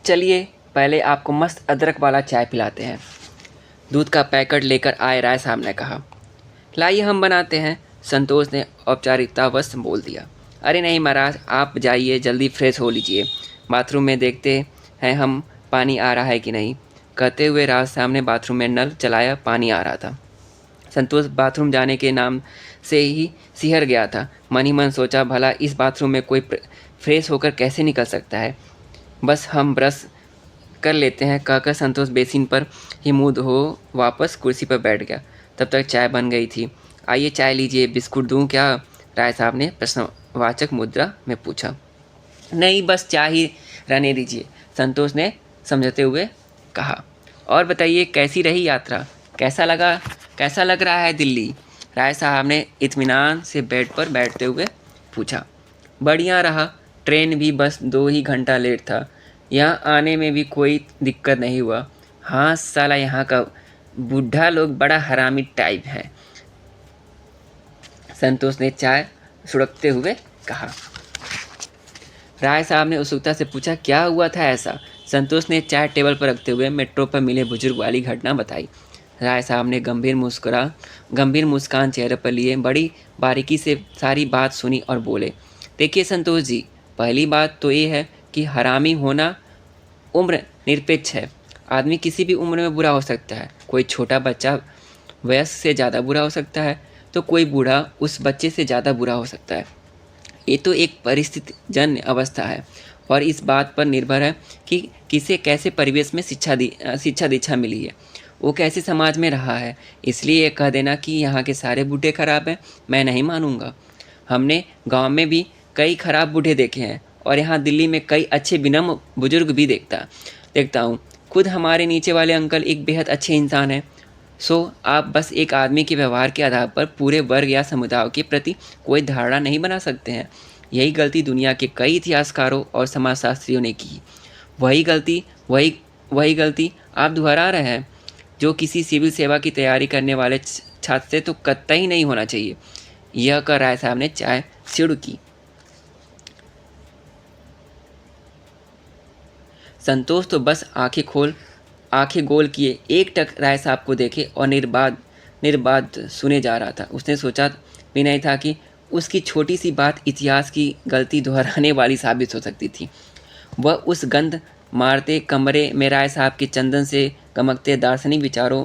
चलिए पहले आपको मस्त अदरक वाला चाय पिलाते हैं। दूध का पैकेट लेकर आए राय साहब ने कहा। लाइए हम बनाते हैं, संतोष ने औपचारिकतावश बोल दिया। अरे नहीं महाराज, आप जाइए, जल्दी फ्रेश हो लीजिए, बाथरूम में देखते हैं हम पानी आ रहा है कि नहीं। कहते हुए राज साहब ने बाथरूम में नल चलाया। पानी आ रहा था। संतोष बाथरूम जाने के नाम से ही सिहर गया था। मन ही मन सोचा, भला इस बाथरूम में कोई फ्रेश होकर कैसे निकल सकता है। बस हम ब्रश कर लेते हैं, कहकर संतोष बेसिन पर ही मुँह धो वापस कुर्सी पर बैठ गया। तब तक चाय बन गई थी। आइए चाय लीजिए, बिस्कुट दूं क्या? राय साहब ने प्रश्नवाचक मुद्रा में पूछा। नहीं, बस चाय ही रहने दीजिए, संतोष ने समझते हुए कहा। और बताइए, कैसी रही यात्रा? कैसा लग रहा है दिल्ली? राय साहब ने इत्मीनान से बेड पर बैठते हुए पूछा। बढ़िया रहा, ट्रेन भी बस 2 ही घंटा लेट था। यहाँ आने में भी कोई दिक्कत नहीं हुआ। हाँ साला, यहाँ का बूढ़ा लोग बड़ा हरामी टाइप है, संतोष ने चाय सुड़कते हुए कहा। राय साहब ने उत्सुकता से पूछा, क्या हुआ था ऐसा? संतोष ने चाय टेबल पर रखते हुए मेट्रो पर मिले बुजुर्ग वाली घटना बताई। राय साहब ने गंभीर मुस्कान चेहरे पर लिए बड़ी बारीकी से सारी बात सुनी और बोले। देखिए संतोष जी, पहली बात तो ये है कि हरामी होना उम्र निरपेक्ष है। आदमी किसी भी उम्र में बुरा हो सकता है। कोई छोटा बच्चा वयस्क से ज़्यादा बुरा हो सकता है, तो कोई बूढ़ा उस बच्चे से ज़्यादा बुरा हो सकता है। ये तो एक परिस्थितिजन्य अवस्था है और इस बात पर निर्भर है कि किसे कैसे परिवेश में शिक्षा दीक्षा मिली है, वो कैसे समाज में रहा है। इसलिए ये कह देना कि यहाँ के सारे बूढ़े खराब हैं, मैं नहीं मानूंगा। हमने गांव में भी कई खराब बूढ़े देखे हैं और यहाँ दिल्ली में कई अच्छे विनम्र बुजुर्ग भी देखता हूँ। खुद हमारे नीचे वाले अंकल एक बेहद अच्छे इंसान हैं। सो आप बस एक आदमी के व्यवहार के आधार पर पूरे वर्ग या समुदाय के प्रति कोई धारणा नहीं बना सकते हैं। यही गलती दुनिया के कई इतिहासकारों और समाजशास्त्रियों ने की। वही गलती आप दोहरा रहे हैं, जो किसी सिविल सेवा की तैयारी करने वाले छात्र से तो कतई नहीं होना चाहिए। यह कर राय साहब ने चाय सिड़ की। संतोष तो बस आंखें गोल किए एकटक राय साहब को देखे और निर्बाध सुने जा रहा था। उसने सोचा भी नहीं था कि उसकी छोटी सी बात इतिहास की गलती दोहराने वाली साबित हो सकती थी। वह उस गंध मारते कमरे में राय साहब के चंदन से गमकते दार्शनिक विचारों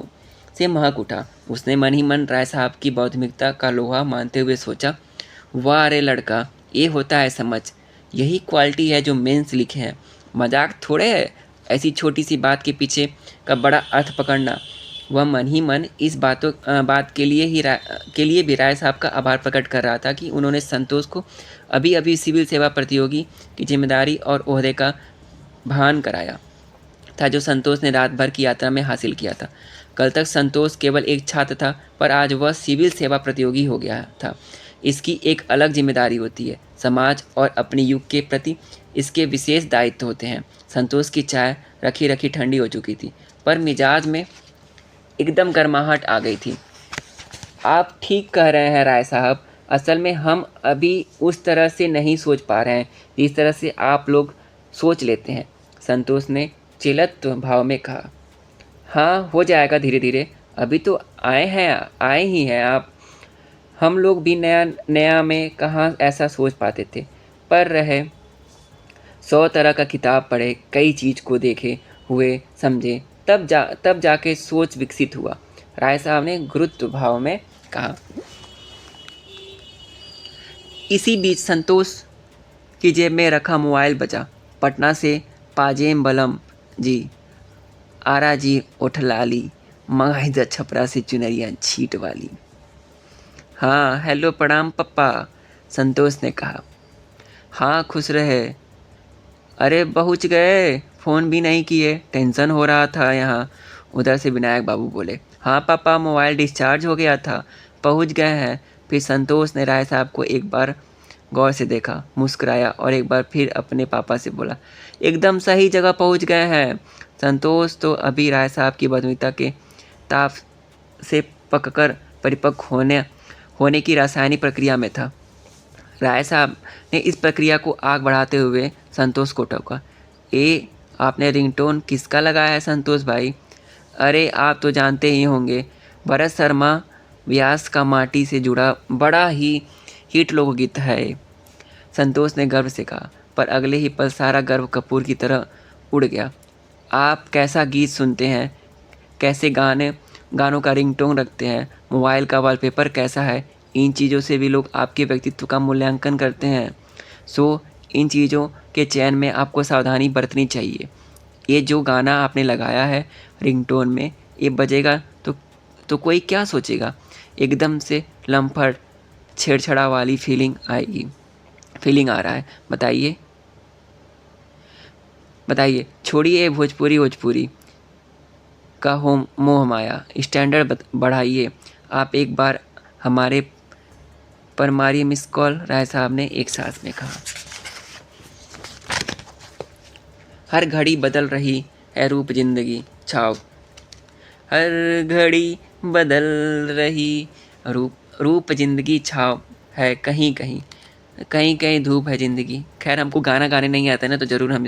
से महक उठा। उसने मन ही मन राय साहब की बौद्धिकता का लोहा मानते हुए सोचा, वाह अरे लड़का, ये होता है समझ। यही क्वालिटी है जो मेंस लिखे हैं। मजाक थोड़े है ऐसी छोटी सी बात के पीछे का बड़ा अर्थ पकड़ना। वह मन ही मन इस बात के लिए भी राय साहब का आभार प्रकट कर रहा था कि उन्होंने संतोष को अभी अभी सिविल सेवा प्रतियोगी की जिम्मेदारी और ओहदे का भान कराया था, जो संतोष ने रात भर की यात्रा में हासिल किया था। कल तक संतोष केवल एक छात्र था, पर आज वह सिविल सेवा प्रतियोगी हो गया था। इसकी एक अलग जिम्मेदारी होती है। समाज और अपने युग के प्रति इसके विशेष दायित्व होते हैं। संतोष की चाय रखी रखी ठंडी हो चुकी थी, पर मिजाज में एकदम गर्माहट आ गई थी। आप ठीक कह रहे हैं राय साहब, असल में हम अभी उस तरह से नहीं सोच पा रहे हैं जिस तरह से आप लोग सोच लेते हैं, संतोष ने चिलत भाव में कहा। हाँ, हो जाएगा धीरे धीरे, अभी तो आए ही हैं आप। हम लोग भी नया में कहाँ ऐसा सोच पाते थे, पर रहे 100 तरह का किताब पढ़े, कई चीज़ को देखे हुए समझे, तब जाके सोच विकसित हुआ, राय साहब ने गुरुत्व भाव में कहा। इसी बीच संतोष की जेब में रखा मोबाइल बजा। पटना से पाजेम बलम जी, आरा जी ओठलाली, मंगाईदा छपरा से चुनरिया छीट वाली। हाँ हेलो, प्रणाम पप्पा, संतोष ने कहा। हाँ खुश रहे। अरे पहुँच गए, फ़ोन भी नहीं किए, टेंशन हो रहा था यहाँ। उधर से विनायक बाबू बोले। हाँ पापा, मोबाइल डिस्चार्ज हो गया था, पहुँच गए हैं। फिर संतोष ने राय साहब को एक बार गौर से देखा, मुस्कुराया और एक बार फिर अपने पापा से बोला, एकदम सही जगह पहुँच गए हैं। संतोष तो अभी राय साहब की बदमिता के ताप से पककर परिपक्व होने की रासायनिक प्रक्रिया में था। राय साहब ने इस प्रक्रिया को आग बढ़ाते हुए संतोष को टोका। आपने रिंगटोन किसका लगाया है संतोष भाई? अरे आप तो जानते ही होंगे, भरत शर्मा व्यास का माटी से जुड़ा बड़ा ही हिट लोकगीत है। संतोष ने गर्व से कहा, पर अगले ही पल सारा गर्व कपूर की तरह उड़ गया। आप कैसा गीत सुनते हैं, कैसे गानों का रिंगटोन रखते हैं, मोबाइल का वॉलपेपर कैसा है, इन चीज़ों से भी लोग आपके व्यक्तित्व का मूल्यांकन करते हैं। सो इन चीज़ों के चयन में आपको सावधानी बरतनी चाहिए। ये जो गाना आपने लगाया है रिंगटोन में, ये बजेगा तो कोई क्या सोचेगा? एकदम से लम्फड़ छेड़छड़ा वाली फीलिंग आ रहा है। बताइए छोड़िए भोजपुरी का हो मोह माया, स्टैंडर्ड बढ़ाइए। आप एक बार हमारे पर मारिए मिस कॉल, राय साहब ने एक सांस में कहा। हर घड़ी बदल रही है रूप जिंदगी छाव, हर घड़ी बदल रही रूप जिंदगी छाव है, कहीं कहीं धूप है जिंदगी। खैर हमको गाना गाने नहीं आता है ना, तो ज़रूर हम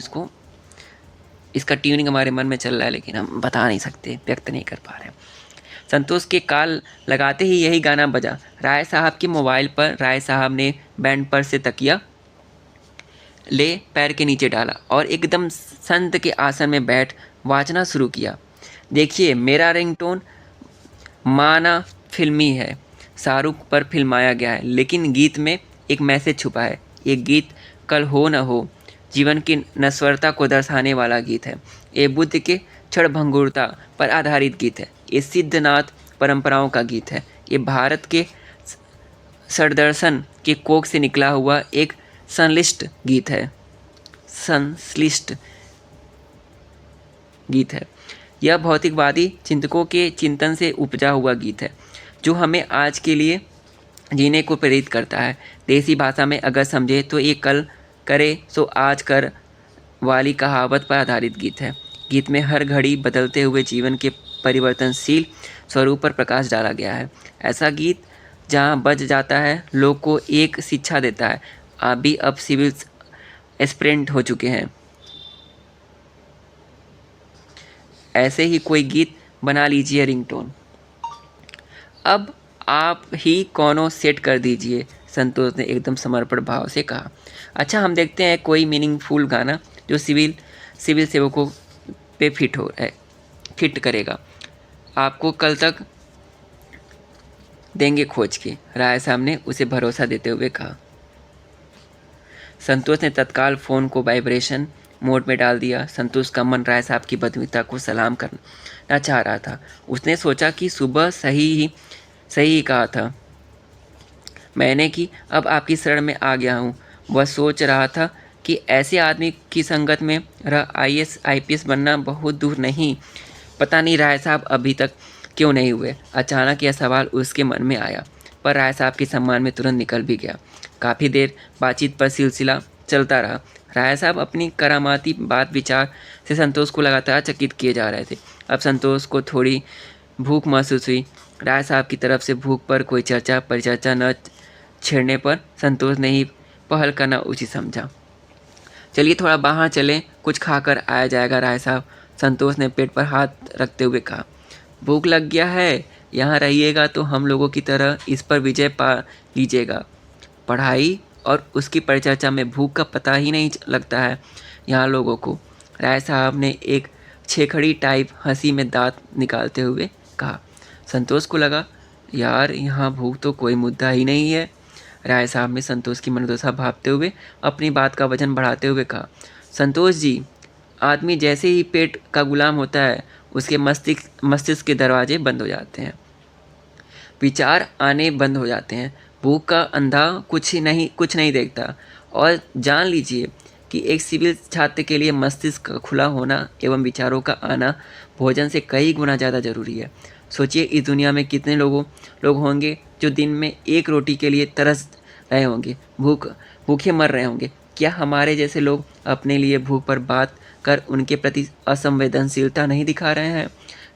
इसका ट्यूनिंग हमारे मन में चल रहा है, लेकिन हम बता नहीं सकते, व्यक्त नहीं कर पा रहे। संतोष के काल लगाते ही यही गाना बजा। राय साहब के मोबाइल पर राय साहब ने बैंड पर से तकिया ले पैर के नीचे डाला और एकदम संत के आसन में बैठ वाचना शुरू किया। देखिए मेरा रिंगटोन माना फिल्मी है, शाहरुख पर फिल्माया गया है, लेकिन गीत में एक मैसेज छुपा है। ये गीत कल हो न हो जीवन की नश्वरता को दर्शाने वाला गीत है। ये बुद्ध के क्षणभंगुरता पर आधारित गीत है। ये सिद्धनाथ परंपराओं का गीत है। ये भारत के सदर्शन के कोख से निकला हुआ एक संश्लिष्ट गीत है। यह भौतिकवादी चिंतकों के चिंतन से उपजा हुआ गीत है, जो हमें आज के लिए जीने को प्रेरित करता है। देसी भाषा में अगर समझे तो ये कल करे सो आज कर वाली कहावत पर आधारित गीत है। गीत में हर घड़ी बदलते हुए जीवन के परिवर्तनशील स्वरूप पर प्रकाश डाला गया है। ऐसा गीत जहाँ बज जाता है लोग को एक शिक्षा देता है। आप भी अब सिविल एस्पिरेंट हो चुके हैं, ऐसे ही कोई गीत बना लीजिए रिंगटोन। अब आप ही कोनो सेट कर दीजिए, संतोष ने एकदम समर्पण भाव से कहा। अच्छा हम देखते हैं कोई मीनिंगफुल गाना जो सिविल सेवकों पे फिट करेगा। आपको कल तक देंगे खोज के, राय साहब ने उसे भरोसा देते हुए कहा। संतोष ने तत्काल फ़ोन को वाइब्रेशन मोड में डाल दिया। संतोष का मन राय साहब की बदमिता को सलाम करना चाह रहा था। उसने सोचा कि सुबह सही ही कहा था मैंने कि अब आपकी शरण में आ गया हूँ। वह सोच रहा था कि ऐसे आदमी की संगत में रह IAS IPS बनना बहुत दूर नहीं। पता नहीं राय साहब अभी तक क्यों नहीं हुए। अचानक यह सवाल उसके मन में आया, पर राय साहब के सम्मान में तुरंत निकल भी गया। काफ़ी देर बातचीत पर सिलसिला चलता रहा। राय साहब अपनी करामाती बात विचार से संतोष को लगातार चकित किए जा रहे थे। अब संतोष को थोड़ी भूख महसूस हुई। राय साहब की तरफ से भूख पर कोई परिचर्चा न छेड़ने पर संतोष ने ही पहल करना उचित समझा। चलिए थोड़ा बाहर चलें, कुछ खाकर आया जाएगा राय साहब, संतोष ने पेट पर हाथ रखते हुए कहा। भूख लग गया है, यहाँ रहिएगा तो हम लोगों की तरह इस पर विजय पा लीजिएगा। पढ़ाई और उसकी परिचर्चा में भूख का पता ही नहीं लगता है यहाँ लोगों को, राय साहब ने एक छेखड़ी टाइप हंसी में दांत निकालते हुए कहा। संतोष को लगा यार यहाँ भूख तो कोई मुद्दा ही नहीं है। राय साहब ने संतोष की मनोदशा भांपते हुए अपनी बात का वजन बढ़ाते हुए कहा। संतोष जी, आदमी जैसे ही पेट का गुलाम होता है उसके मस्तिष्क के दरवाजे बंद हो जाते हैं, विचार आने बंद हो जाते हैं। भूख का अंधा कुछ नहीं देखता। और जान लीजिए कि एक सिविल छात्र के लिए मस्तिष्क का खुला होना एवं विचारों का आना भोजन से कई गुना ज़्यादा ज़रूरी है। सोचिए इस दुनिया में कितने लोग होंगे जो दिन में एक रोटी के लिए तरस रहे होंगे, भूखे मर रहे होंगे। क्या हमारे जैसे लोग अपने लिए भूख पर बात कर उनके प्रति असंवेदनशीलता नहीं दिखा रहे हैं?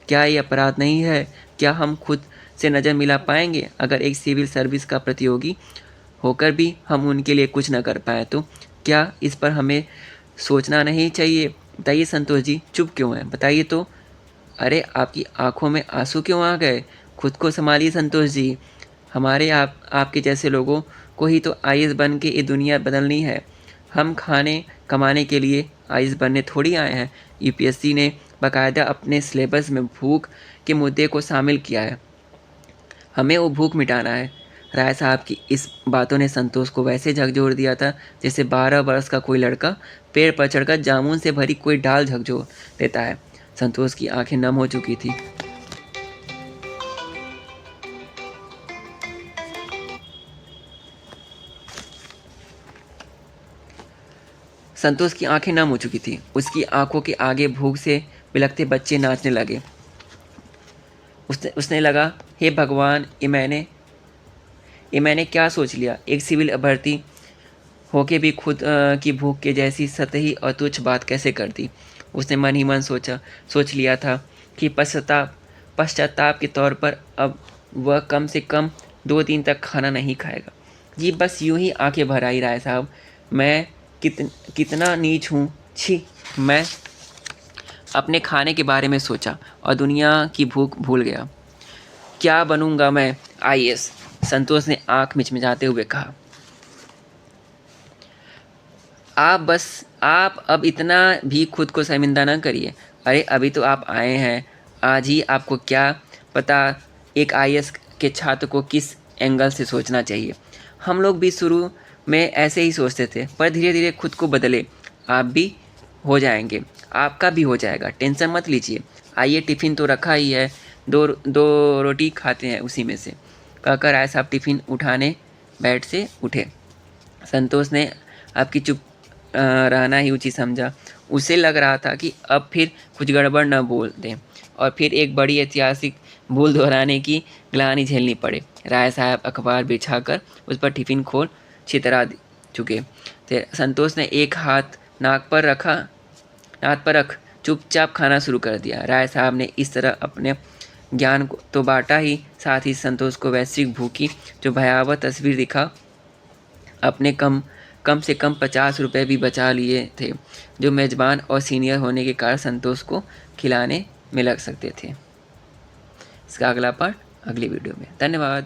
क्या ये अपराध नहीं है? क्या हम खुद से नज़र मिला पाएंगे? अगर एक सिविल सर्विस का प्रतियोगी होकर भी हम उनके लिए कुछ न कर पाए तो क्या इस पर हमें सोचना नहीं चाहिए बताइए संतोष जी, चुप क्यों हैं? बताइए तो। अरे आपकी आँखों में आँसू क्यों आ गए? खुद को सँभालिए संतोष जी। हमारे आपके जैसे लोगों को ही तो आईएएस बन के ये दुनिया बदलनी है। हम खाने कमाने के लिए आईएएस बनने थोड़ी आए हैं। यूपीएससी ने बाकायदा अपने सिलेबस में भूख के मुद्दे को शामिल किया है। हमें वो भूख मिटाना है। राय साहब की इस बातों ने संतोष को वैसे झकझोर दिया था जैसे 12 वर्ष का कोई लड़का पेड़ पर चढ़कर जामुन से भरी कोई डाल झकझोर देता है। संतोष की आंखें नम हो चुकी थी। संतोष की आंखें नम हो चुकी थी। उसकी आंखों के आगे भूख से बिलखते बच्चे नाचने लगे। उसने लगा, हे भगवान, ये मैंने क्या सोच लिया। एक सिविल भर्ती होके भी खुद की भूख के जैसी सतही और तुच्छ बात कैसे कर दी। उसने मन ही मन सोच लिया था कि पश्चाताप के तौर पर अब वह कम से कम 2 दिन तक खाना नहीं खाएगा। जी बस यूं ही आंखें भर आई राय साहब। मैं कितना नीच हूँ। छी। मैं अपने खाने के बारे में सोचा और दुनिया की भूख भूल गया। क्या बनूंगा मैं? आईएएस, संतोष ने आंख मिचमिचाते हुए कहा। आप अब इतना भी खुद को शर्मिंदा न करिए। अरे अभी तो आप आए हैं। आज ही आपको क्या पता एक आईएएस के छात्र को किस एंगल से सोचना चाहिए। हम लोग भी शुरू में ऐसे ही सोचते थे, पर धीरे धीरे खुद को बदले। आप भी हो जाएंगे, आपका भी हो जाएगा, टेंशन मत लीजिए। आइए, टिफ़िन तो रखा ही है, दो दो रोटी खाते हैं उसी में से, कहकर राय साहब टिफ़िन उठाने बेड से उठे। संतोष ने आपकी चुप रहना ही उचित समझा। उसे लग रहा था कि अब फिर कुछ गड़बड़ न बोल दें और फिर एक बड़ी ऐतिहासिक भूल दोहराने की ग्लानि झेलनी पड़े। राय साहब अखबार बिछाकर उस पर टिफ़िन खोल छितरा चुके थे। संतोष ने एक हाथ नाक पर रख चुपचाप खाना शुरू कर दिया। राय साहब ने इस तरह अपने ज्ञान को तो बांटा ही, साथ ही संतोष को वैश्विक भूख की जो भयावह तस्वीर दिखा, अपने कम से कम 50 रुपये भी बचा लिए थे, जो मेज़बान और सीनियर होने के कारण संतोष को खिलाने में लग सकते थे। इसका अगला पार्ट अगली वीडियो में। धन्यवाद।